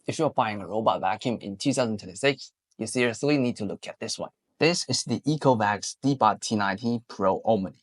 If you're buying a robot vacuum in 2026, you seriously need to look at this one. This is the ECOVACS DEEBOT T90 Pro OMNI.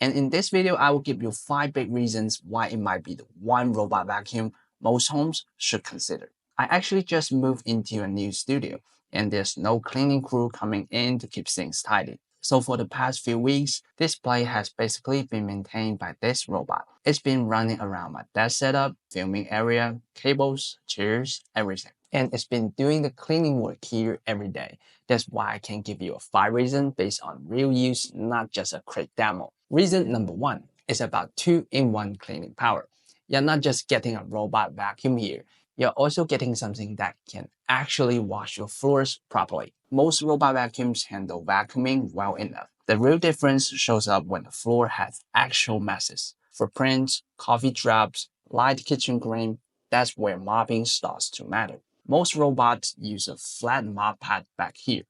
And in this video, I will give you 5 big reasons why it might be the one robot vacuum most homes should consider. I actually just moved into a new studio, and there's no cleaning crew coming in to keep things tidy. So for the past few weeks, this place has basically been maintained by this robot. It's been running around my desk setup, filming area, cables, chairs, everything. And it's been doing the cleaning work here every day. That's why I can give you a 5 reason based on real use, not just a quick demo. Reason number 1 is about 2-in-1 cleaning power. You're not just getting a robot vacuum here, you're also getting something that can actually wash your floors properly. Most robot vacuums handle vacuuming well enough. The real difference shows up when the floor has actual messes. Footprints, coffee drops, light kitchen grime, that's where mopping starts to matter. Most robots use a flat mop pad back here.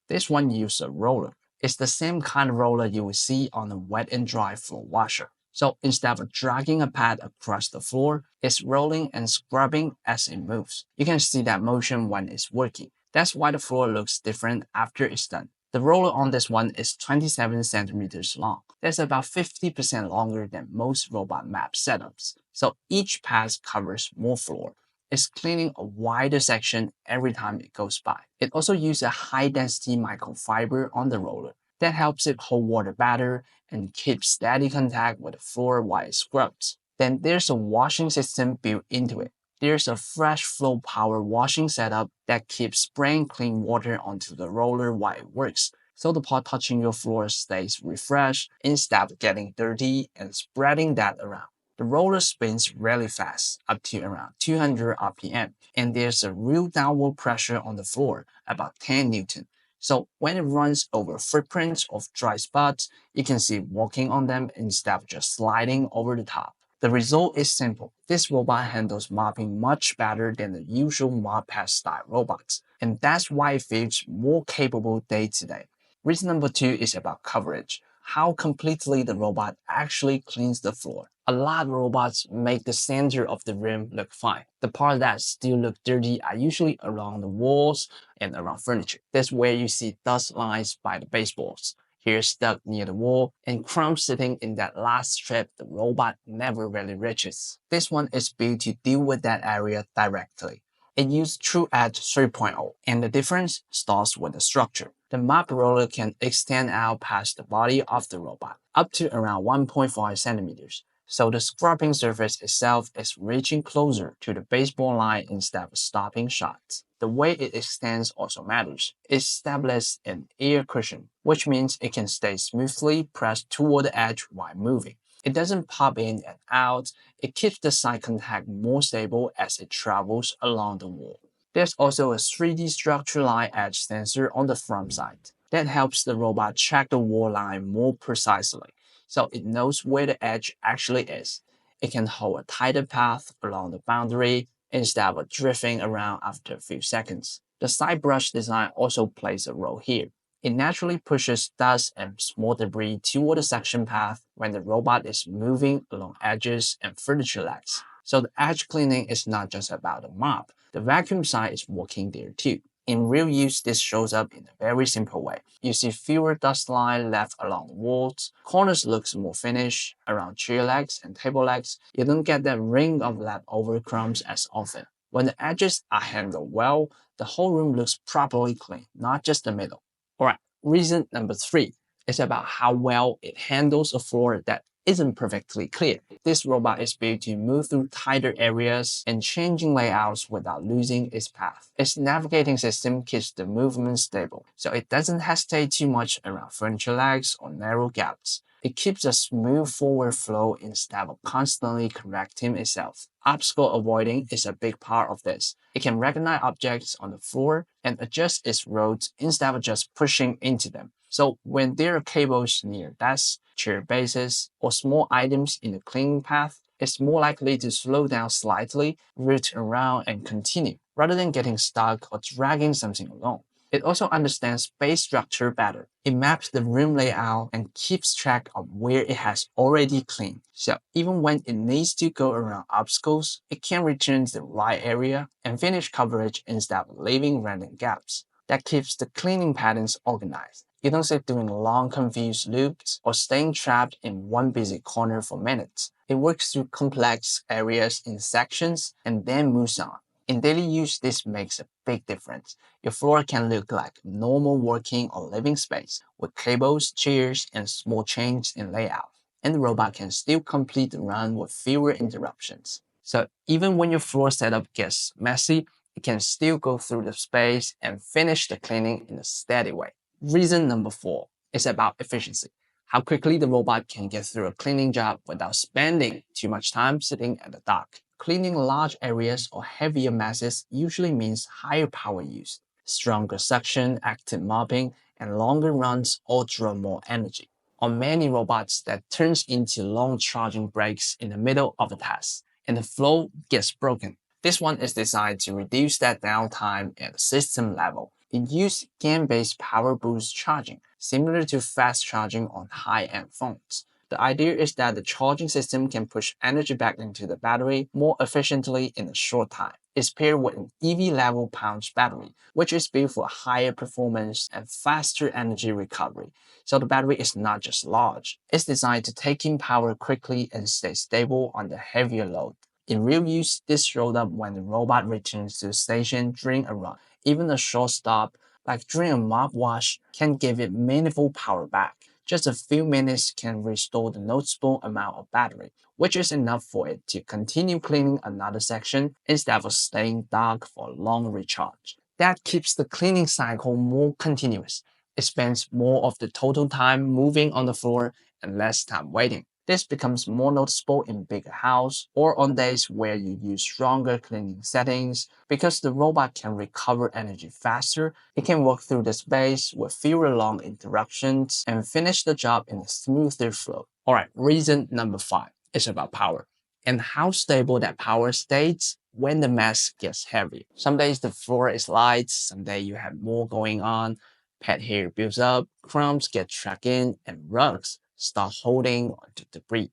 This one uses a roller. It's the same kind of roller you will see on a wet and dry floor washer. So instead of dragging a pad across the floor, it's rolling and scrubbing as it moves. You can see that motion when it's working. That's why the floor looks different after it's done. The roller on this one is 27 centimeters long. That's about 50% longer than most robot map setups. So each pass covers more floor. It's cleaning a wider section every time it goes by. It also uses a high-density microfiber on the roller. That helps it hold water better and keep steady contact with the floor while it scrubs. Then there's a washing system built into it. There's a fresh flow power washing setup that keeps spraying clean water onto the roller while it works, so the part touching your floor stays refreshed instead of getting dirty and spreading that around. The roller spins really fast, up to around 200 RPM, and there's a real downward pressure on the floor, about 10 Newton. So when it runs over footprints of dry spots, you can see walking on them instead of just sliding over the top. The result is simple. This robot handles mopping much better than the usual mop pad style robots, and that's why it feels more capable day to day. Reason number 2 is about coverage. How completely the robot actually cleans the floor. A lot of robots make the center of the room look fine. The parts that still look dirty are usually around the walls and around furniture. That's where you see dust lines by the baseboards, hair stuck near the wall, and crumbs sitting in that last strip the robot never really reaches. This one is built to deal with that area directly. It uses True Edge 3.0, and the difference starts with the structure. The mop roller can extend out past the body of the robot, up to around 1.5 centimeters. So the scrubbing surface itself is reaching closer to the baseboard line instead of stopping shots. The way it extends also matters. It's established an air cushion, which means it can stay smoothly pressed toward the edge while moving. It doesn't pop in and out. It keeps the side contact more stable as it travels along the wall. There's also a 3D structure line edge sensor on the front side. That helps the robot check the wall line more precisely, so it knows where the edge actually is. It can hold a tighter path along the boundary instead of drifting around after a few seconds. The side brush design also plays a role here. It naturally pushes dust and small debris toward the section path when the robot is moving along edges and furniture legs. So the edge cleaning is not just about the mop. The vacuum side is working there too. In real use, this shows up in a very simple way. You see fewer dust lines left along the walls, corners looks more finished, around chair legs and table legs, you don't get that ring of leftover crumbs as often. When the edges are handled well, the whole room looks properly clean, not just the middle. Alright, reason number 3 is about how well it handles a floor that isn't perfectly clear. This robot is built to move through tighter areas and changing layouts without losing its path. Its navigating system keeps the movement stable, so it doesn't hesitate too much around furniture legs or narrow gaps. It keeps a smooth forward flow instead of constantly correcting itself. Obstacle avoiding is a big part of this. It can recognize objects on the floor and adjust its roads instead of just pushing into them. So when there are cables near desks, chair bases, or small items in the cleaning path, it's more likely to slow down slightly, root around, and continue, rather than getting stuck or dragging something along. It also understands space structure better. It maps the room layout and keeps track of where it has already cleaned. So even when it needs to go around obstacles, it can return to the right area and finish coverage instead of leaving random gaps. That keeps the cleaning patterns organized. You don't sit doing long confused loops or staying trapped in one busy corner for minutes. It works through complex areas in sections and then moves on. In daily use, this makes a big difference. Your floor can look like normal working or living space with cables, chairs, and small changes in layout. And the robot can still complete the run with fewer interruptions. So even when your floor setup gets messy, it can still go through the space and finish the cleaning in a steady way. Reason number 4 is about efficiency. How quickly the robot can get through a cleaning job without spending too much time sitting at the dock. Cleaning large areas or heavier masses usually means higher power use. Stronger suction, active mopping, and longer runs all draw more energy. On many robots, that turns into long charging breaks in the middle of a task, and the flow gets broken. This one is designed to reduce that downtime at the system level. It uses GaN-based power boost charging, similar to fast charging on high-end phones. The idea is that the charging system can push energy back into the battery more efficiently in a short time. It's paired with an EV-level pouch battery, which is built for higher performance and faster energy recovery. So the battery is not just large, it's designed to take in power quickly and stay stable on the heavier load. In real use, this showed up when the robot returns to the station during a run. Even a short stop, like during a mop wash, can give it meaningful power back. Just a few minutes can restore the noticeable amount of battery, which is enough for it to continue cleaning another section instead of staying dark for a long recharge. That keeps the cleaning cycle more continuous. It spends more of the total time moving on the floor and less time waiting. This becomes more noticeable in bigger houses or on days where you use stronger cleaning settings. Because the robot can recover energy faster, it can walk through the space with fewer long interruptions and finish the job in a smoother flow. Alright, reason number 5 is about power and how stable that power stays when the mess gets heavy. Some days the floor is light, some days you have more going on, pet hair builds up, crumbs get tracked in, and rugs start holding onto debris.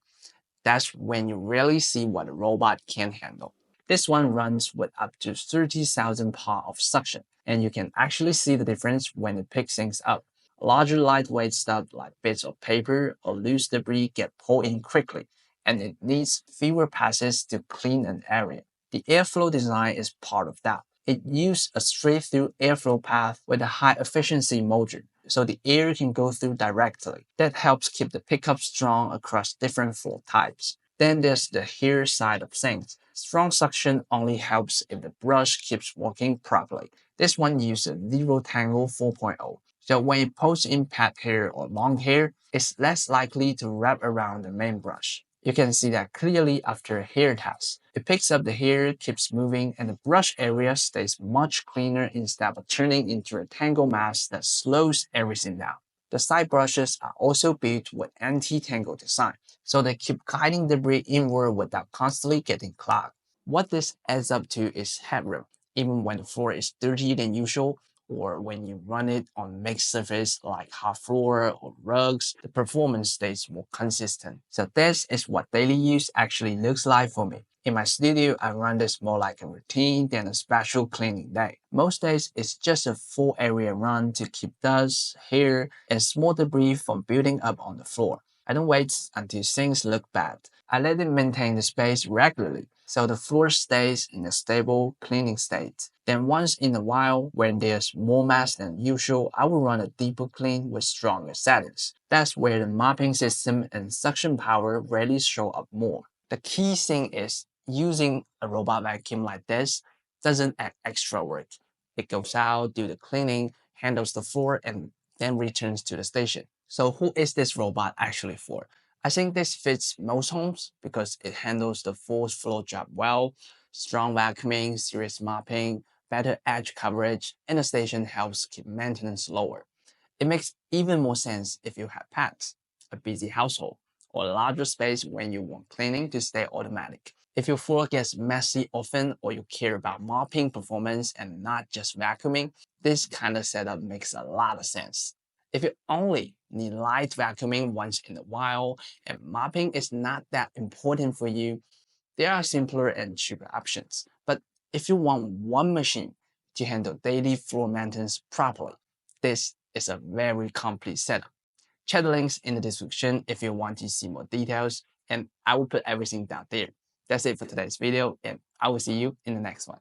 That's when you really see what a robot can handle. This one runs with up to 30,000 pounds of suction, and you can actually see the difference when it picks things up. Larger lightweight stuff like bits of paper or loose debris get pulled in quickly, and it needs fewer passes to clean an area. The airflow design is part of that. It uses a straight-through airflow path with a high-efficiency motor, so the air can go through directly. That helps keep the pickup strong across different floor types. Then there's the hair side of things. Strong suction only helps if the brush keeps working properly. This one uses Zero Tangle 4.0. So when it pulls in pet hair or long hair, it's less likely to wrap around the main brush. You can see that clearly after a hair test. It picks up the hair, keeps moving, and the brush area stays much cleaner instead of turning into a tangled mass that slows everything down. The side brushes are also built with anti-tangle design, so they keep guiding debris inward without constantly getting clogged. What this adds up to is headroom. Even when the floor is dirtier than usual, or when you run it on mixed surface like hard floor or rugs, the performance stays more consistent. So this is what daily use actually looks like for me. In my studio, I run this more like a routine than a special cleaning day. Most days, it's just a full area run to keep dust, hair, and small debris from building up on the floor. I don't wait until things look bad. I let it maintain the space regularly, so the floor stays in a stable cleaning state. Then once in a while, when there's more mess than usual, I will run a deeper clean with stronger settings. That's where the mopping system and suction power really show up more. The key thing is using a robot vacuum like this doesn't add extra work. It goes out, do the cleaning, handles the floor, and then returns to the station. So who is this robot actually for? I think this fits most homes because it handles the full floor job well, strong vacuuming, serious mopping, better edge coverage, and the station helps keep maintenance lower. It makes even more sense if you have pets, a busy household, or a larger space when you want cleaning to stay automatic. If your floor gets messy often or you care about mopping performance and not just vacuuming, this kind of setup makes a lot of sense. If you only need light vacuuming once in a while and mopping is not that important for you, there are simpler and cheaper options. But if you want one machine to handle daily floor maintenance properly, this is a very complete setup. Check the links in the description if you want to see more details, and I will put everything down there. That's it for today's video, and I will see you in the next one.